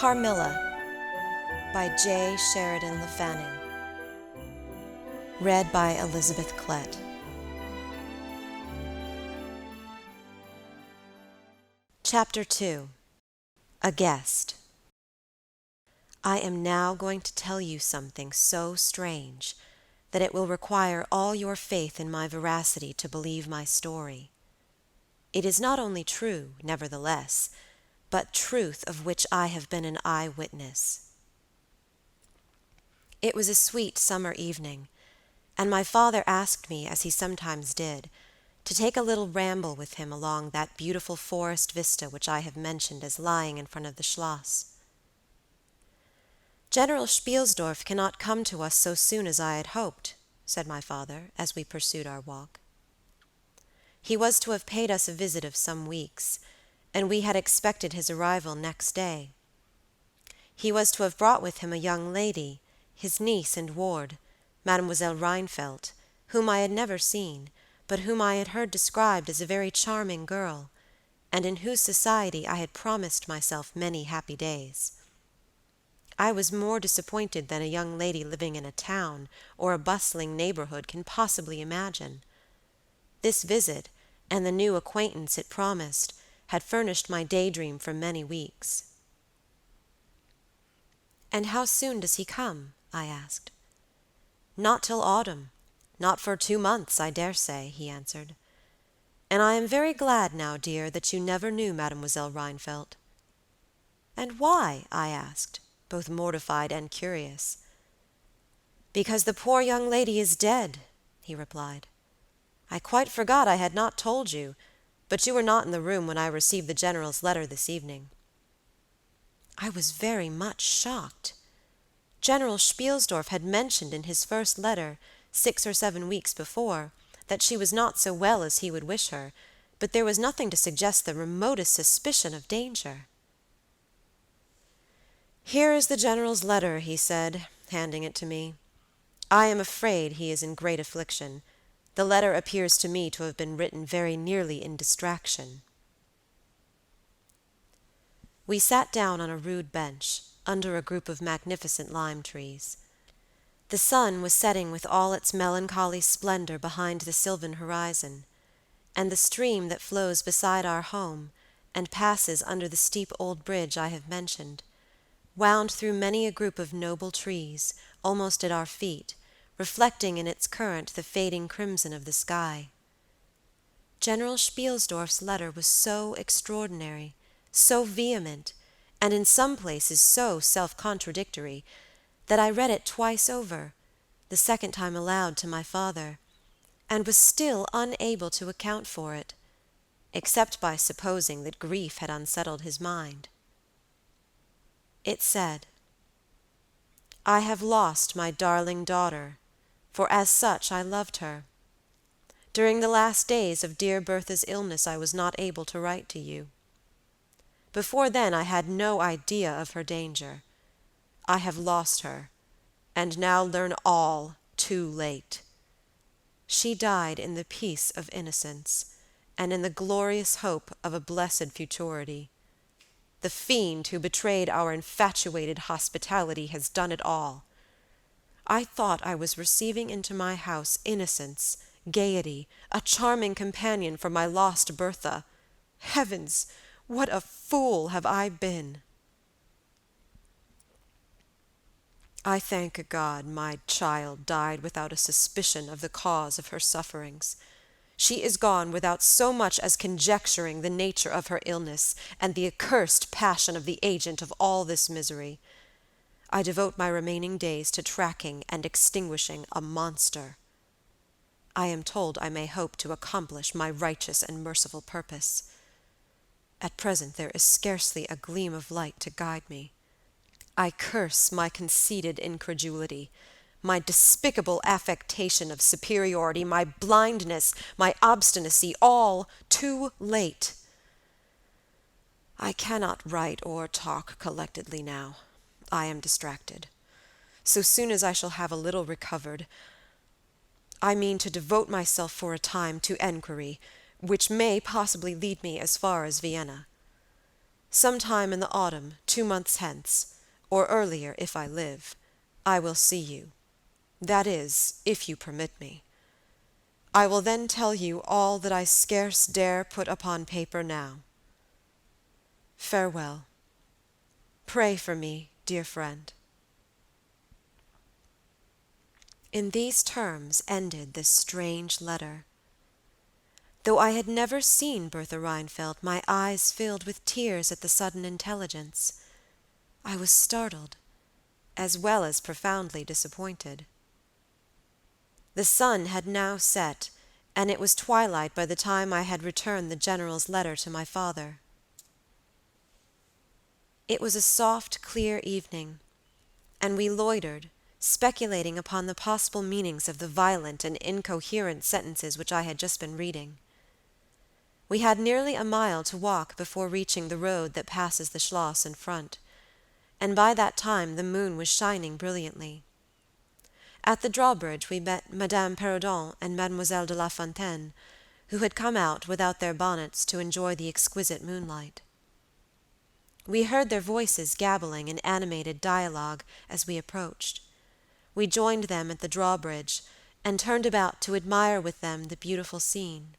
Carmilla by J. Sheridan Le Fanu. Read by Elizabeth Klett. Chapter 2. A Guest. I am now going to tell you something so strange that it will require all your faith in my veracity to believe my story. It is not only true, nevertheless, but truth of which I have been an eye-witness. It was a sweet summer evening, and my father asked me, as he sometimes did, to take a little ramble with him along that beautiful forest vista which I have mentioned as lying in front of the Schloss. "General Spielsdorf cannot come to us so soon as I had hoped," said my father, as we pursued our walk. He was to have paid us a visit of some weeks, and we had expected his arrival next day. He was to have brought with him a young lady, his niece and ward, Mademoiselle Rheinfeldt, whom I had never seen, but whom I had heard described as a very charming girl, and in whose society I had promised myself many happy days. I was more disappointed than a young lady living in a town or a bustling neighborhood can possibly imagine. This visit, and the new acquaintance it promised, had furnished my daydream for many weeks. "And how soon does he come?" I asked. "Not till autumn, not for 2 months, I dare say," he answered. "And I am very glad now, dear, that you never knew Mademoiselle Rheinfeldt." "And why?" I asked, both mortified and curious. "Because the poor young lady is dead," he replied. "I quite forgot I had not told you, but you were not in the room when I received the General's letter this evening." I was very much shocked. General Spielsdorf had mentioned in his first letter, 6 or 7 weeks before, that she was not so well as he would wish her, but there was nothing to suggest the remotest suspicion of danger. "Here is the General's letter," he said, handing it to me. "I am afraid he is in great affliction. The letter appears to me to have been written very nearly in distraction." We sat down on a rude bench, under a group of magnificent lime trees. The sun was setting with all its melancholy splendor behind the sylvan horizon, and the stream that flows beside our home, and passes under the steep old bridge I have mentioned, wound through many a group of noble trees, almost at our feet, reflecting in its current the fading crimson of the sky. General Spielsdorf's letter was so extraordinary, so vehement, and in some places so self-contradictory, that I read it twice over, the second time aloud to my father, and was still unable to account for it, except by supposing that grief had unsettled his mind. It said, "I have lost my darling daughter, for as such I loved her. During the last days of dear Bertha's illness I was not able to write to you. Before then I had no idea of her danger. I have lost her, and now learn all too late. She died in the peace of innocence, and in the glorious hope of a blessed futurity. The fiend who betrayed our infatuated hospitality has done it all. I thought I was receiving into my house innocence, gaiety, a charming companion for my lost Bertha. Heavens, what a fool have I been! I thank God my child died without a suspicion of the cause of her sufferings. She is gone without so much as conjecturing the nature of her illness and the accursed passion of the agent of all this misery. I devote my remaining days to tracking and extinguishing a monster. I am told I may hope to accomplish my righteous and merciful purpose. At present there is scarcely a gleam of light to guide me. I curse my conceited incredulity, my despicable affectation of superiority, my blindness, my obstinacy, all too late. I cannot write or talk collectedly now. I am distracted. So soon as I shall have a little recovered, I mean to devote myself for a time to enquiry, which may possibly lead me as far as Vienna. Some time in the autumn, 2 months hence, or earlier if I live, I will see you. That is, if you permit me. I will then tell you all that I scarce dare put upon paper now. Farewell. Pray for me, dear friend." In these terms ended this strange letter. Though I had never seen Bertha Rheinfeldt, my eyes filled with tears at the sudden intelligence. I was startled, as well as profoundly disappointed. The sun had now set, and it was twilight by the time I had returned the General's letter to my father. It was a soft, clear evening, and we loitered, speculating upon the possible meanings of the violent and incoherent sentences which I had just been reading. We had nearly a mile to walk before reaching the road that passes the Schloss in front, and by that time the moon was shining brilliantly. At the drawbridge we met Madame Perrodon and Mademoiselle de La Fontaine, who had come out without their bonnets to enjoy the exquisite moonlight. We heard their voices gabbling in animated dialogue as we approached. We joined them at the drawbridge, and turned about to admire with them the beautiful scene.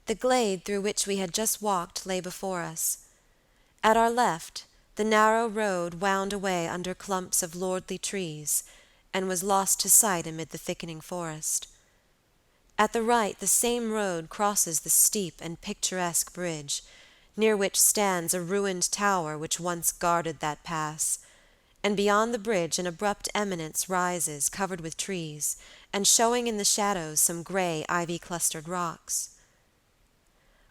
The glade through which we had just walked lay before us. At our left, the narrow road wound away under clumps of lordly trees, and was lost to sight amid the thickening forest. At the right, the same road crosses the steep and picturesque bridge, near which stands a ruined tower which once guarded that pass, and beyond the bridge an abrupt eminence rises, covered with trees, and showing in the shadows some gray, ivy-clustered rocks.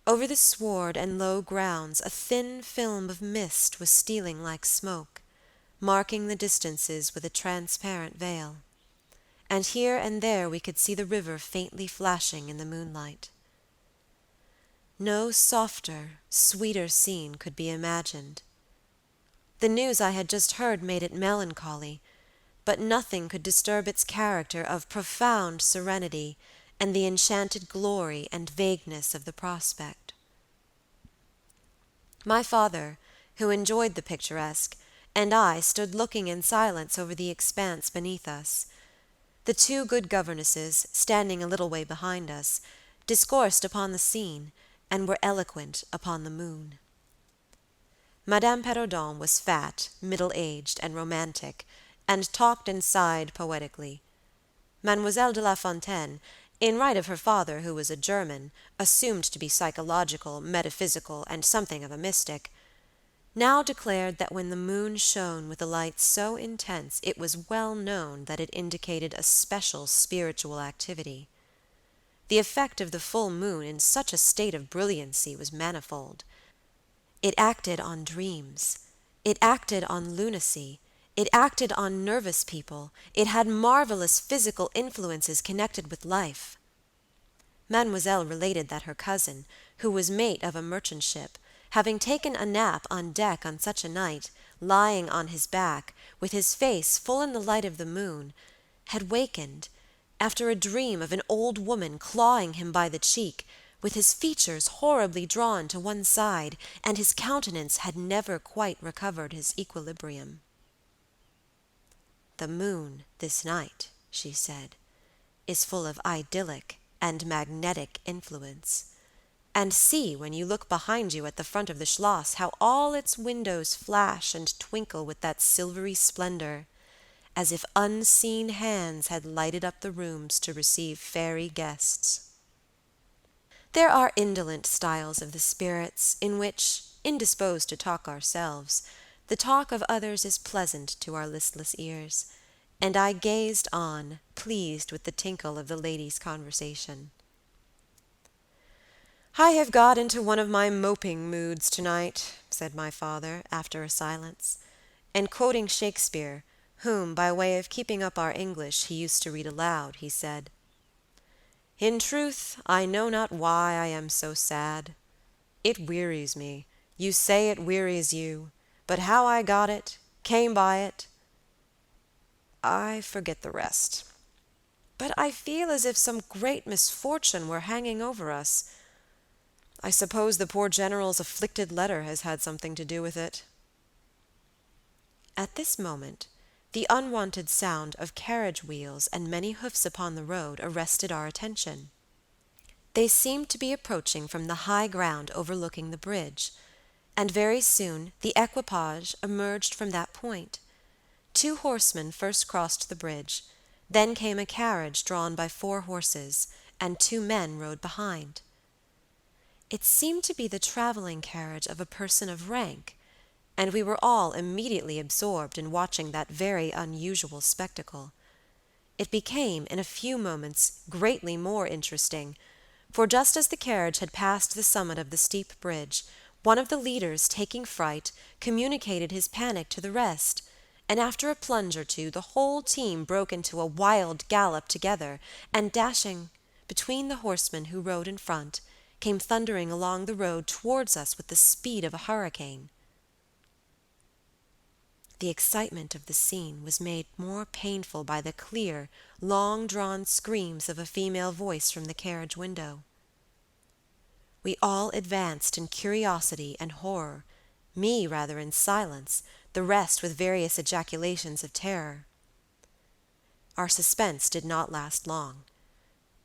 Over the sward and low grounds a thin film of mist was stealing like smoke, marking the distances with a transparent veil, and here and there we could see the river faintly flashing in the moonlight. No softer, sweeter scene could be imagined. The news I had just heard made it melancholy, but nothing could disturb its character of profound serenity and the enchanted glory and vagueness of the prospect. My father, who enjoyed the picturesque, and I stood looking in silence over the expanse beneath us. The 2 good governesses, standing a little way behind us, discoursed upon the scene, and were eloquent upon the moon. Madame Perrodon was fat, middle-aged, and romantic, and talked and sighed poetically. Mademoiselle de La Fontaine, in right of her father, who was a German, assumed to be psychological, metaphysical, and something of a mystic, now declared that when the moon shone with a light so intense it was well known that it indicated a special spiritual activity. The effect of the full moon in such a state of brilliancy was manifold. It acted on dreams. It acted on lunacy. It acted on nervous people. It had marvelous physical influences connected with life. Mademoiselle related that her cousin, who was mate of a merchant ship, having taken a nap on deck on such a night, lying on his back, with his face full in the light of the moon, had wakened, after a dream of an old woman clawing him by the cheek, with his features horribly drawn to one side, and his countenance had never quite recovered his equilibrium. "The moon this night," she said, "is full of idyllic and magnetic influence. And see, when you look behind you at the front of the Schloss, how all its windows flash and twinkle with that silvery splendor, as if unseen hands had lighted up the rooms to receive fairy guests." There are indolent styles of the spirits, in which, indisposed to talk ourselves, the talk of others is pleasant to our listless ears, and I gazed on, pleased with the tinkle of the ladies' conversation. "I have got into one of my moping moods tonight," said my father, after a silence, and quoting Shakespeare, whom, by way of keeping up our English, he used to read aloud, he said, "In truth, I know not why I am so sad. It wearies me. You say it wearies you, but how I got it, came by it, I forget the rest. But I feel as if some great misfortune were hanging over us. I suppose the poor General's afflicted letter has had something to do with it." At this moment, the unwonted sound of carriage wheels and many hoofs upon the road arrested our attention. They seemed to be approaching from the high ground overlooking the bridge, and very soon the equipage emerged from that point. 2 horsemen first crossed the bridge, then came a carriage drawn by 4 horses, and 2 men rode behind. It seemed to be the traveling carriage of a person of rank, and we were all immediately absorbed in watching that very unusual spectacle. It became, in a few moments, greatly more interesting, for just as the carriage had passed the summit of the steep bridge, one of the leaders, taking fright, communicated his panic to the rest, and after a plunge or two the whole team broke into a wild gallop together, and dashing between the horsemen who rode in front, came thundering along the road towards us with the speed of a hurricane. The excitement of the scene was made more painful by the clear, long-drawn screams of a female voice from the carriage window. We all advanced in curiosity and horror, me rather in silence, the rest with various ejaculations of terror. Our suspense did not last long.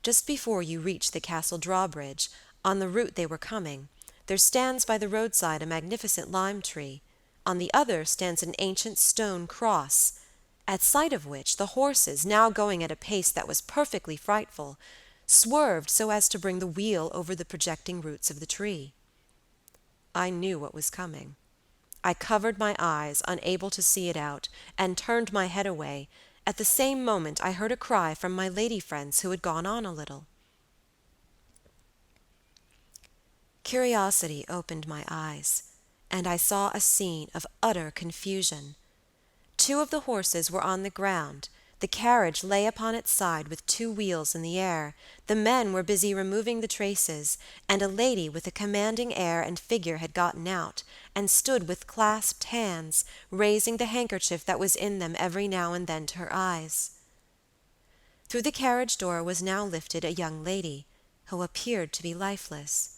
Just before you reach the castle drawbridge, on the route they were coming, there stands by the roadside a magnificent lime tree. On the other stands an ancient stone cross, at sight of which the horses, now going at a pace that was perfectly frightful, swerved so as to bring the wheel over the projecting roots of the tree. I knew what was coming. I covered my eyes, unable to see it out, and turned my head away. At the same moment I heard a cry from my lady friends who had gone on a little. Curiosity opened my eyes, and I saw a scene of utter confusion. 2 of the horses were on the ground, the carriage lay upon its side with 2 wheels in the air, the men were busy removing the traces, and a lady with a commanding air and figure had gotten out, and stood with clasped hands, raising the handkerchief that was in them every now and then to her eyes. Through the carriage door was now lifted a young lady, who appeared to be lifeless.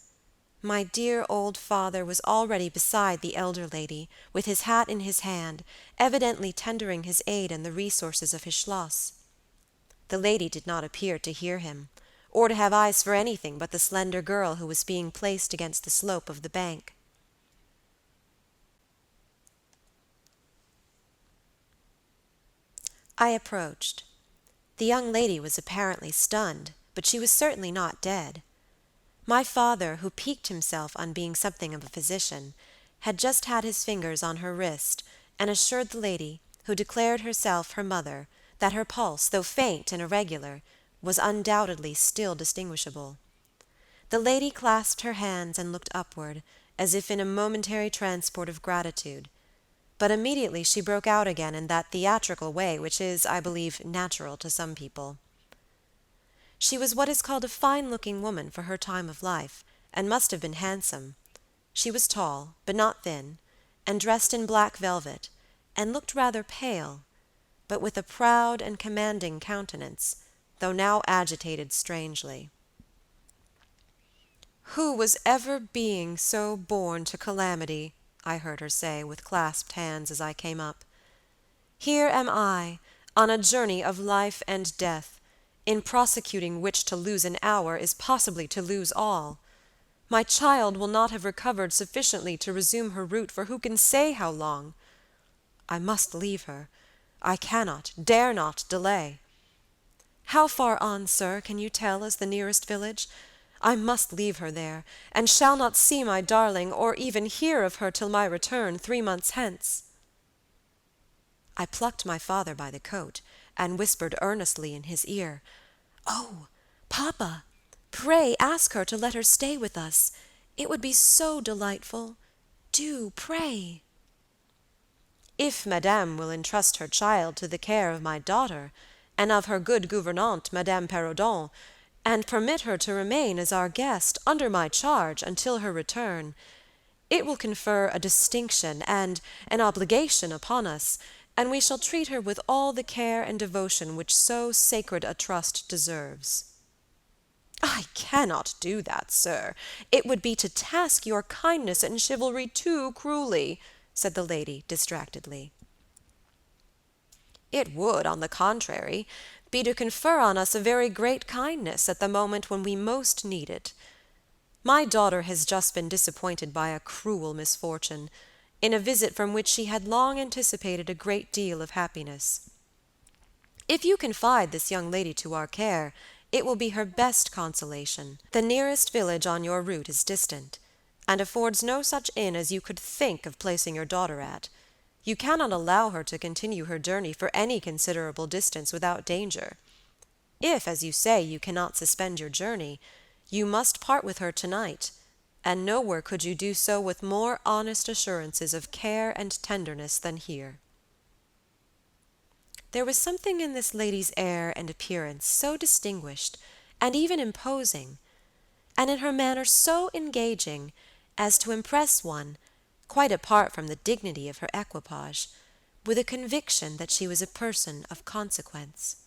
My dear old father was already beside the elder lady, with his hat in his hand, evidently tendering his aid and the resources of his schloss. The lady did not appear to hear him, or to have eyes for anything but the slender girl who was being placed against the slope of the bank. I approached. The young lady was apparently stunned, but she was certainly not dead. My father, who piqued himself on being something of a physician, had just had his fingers on her wrist, and assured the lady, who declared herself her mother, that her pulse, though faint and irregular, was undoubtedly still distinguishable. The lady clasped her hands and looked upward, as if in a momentary transport of gratitude, but immediately she broke out again in that theatrical way which is, I believe, natural to some people. She was what is called a fine-looking woman for her time of life, and must have been handsome. She was tall, but not thin, and dressed in black velvet, and looked rather pale, but with a proud and commanding countenance, though now agitated strangely. "Who was ever being so born to calamity?" I heard her say, with clasped hands, as I came up. "Here am I, on a journey of life and death, in prosecuting which to lose an hour is possibly to lose all. My child will not have recovered sufficiently to resume her route for who can say how long? I must leave her. I cannot, dare not delay. How far on, sir, can you tell is the nearest village? I must leave her there, and shall not see my darling, or even hear of her till my return 3 months hence." I plucked my father by the coat, and whispered earnestly in his ear, "Oh, papa, pray ask her to let her stay with us. It would be so delightful. Do, pray." "If madame will entrust her child to the care of my daughter, and of her good gouvernante, Madame Perrodon, and permit her to remain as our guest, under my charge, until her return, it will confer a distinction and an obligation upon us, and we shall treat her with all the care and devotion which so sacred a trust deserves." I cannot do that, sir. It would be to task your kindness and chivalry too cruelly," said the lady distractedly. "It would, on the contrary, be to confer on us a very great kindness at the moment when we most need it. My daughter has just been disappointed by a cruel misfortune, in a visit from which she had long anticipated a great deal of happiness. If you confide this young lady to our care, it will be her best consolation. The nearest village on your route is distant, and affords no such inn as you could think of placing your daughter at. You cannot allow her to continue her journey for any considerable distance without danger. If, as you say, you cannot suspend your journey, you must part with her tonight, and nowhere could you do so with more honest assurances of care and tenderness than here." There was something in this lady's air and appearance so distinguished, and even imposing, and in her manner so engaging, as to impress one, quite apart from the dignity of her equipage, with a conviction that she was a person of consequence.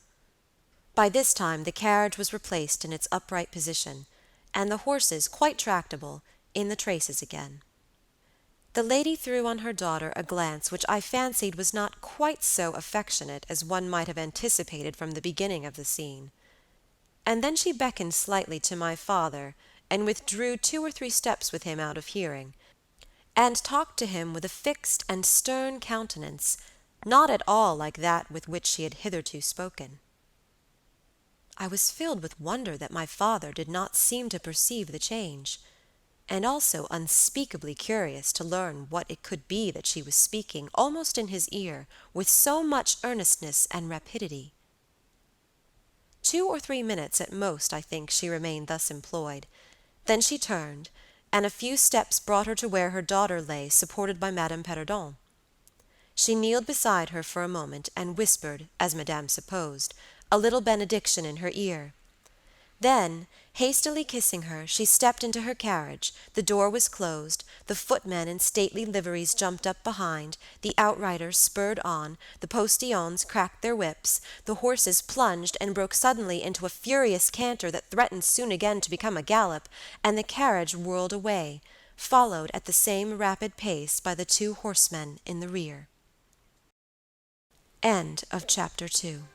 By this time the carriage was replaced in its upright position, and the horses, quite tractable, in the traces again. The lady threw on her daughter a glance which I fancied was not quite so affectionate as one might have anticipated from the beginning of the scene. And then she beckoned slightly to my father, and withdrew 2 or 3 steps with him out of hearing, and talked to him with a fixed and stern countenance, not at all like that with which she had hitherto spoken. I was filled with wonder that my father did not seem to perceive the change, and also unspeakably curious to learn what it could be that she was speaking, almost in his ear, with so much earnestness and rapidity. 2 or 3 minutes at most, I think, she remained thus employed. Then she turned, and a few steps brought her to where her daughter lay, supported by Madame Perrodon. She kneeled beside her for a moment, and whispered, as Madame supposed, a little benediction in her ear. Then, hastily kissing her, she stepped into her carriage, the door was closed, the footmen in stately liveries jumped up behind, the outriders spurred on, the postilions cracked their whips, the horses plunged and broke suddenly into a furious canter that threatened soon again to become a gallop, and the carriage whirled away, followed at the same rapid pace by the 2 horsemen in the rear. End of Chapter 2.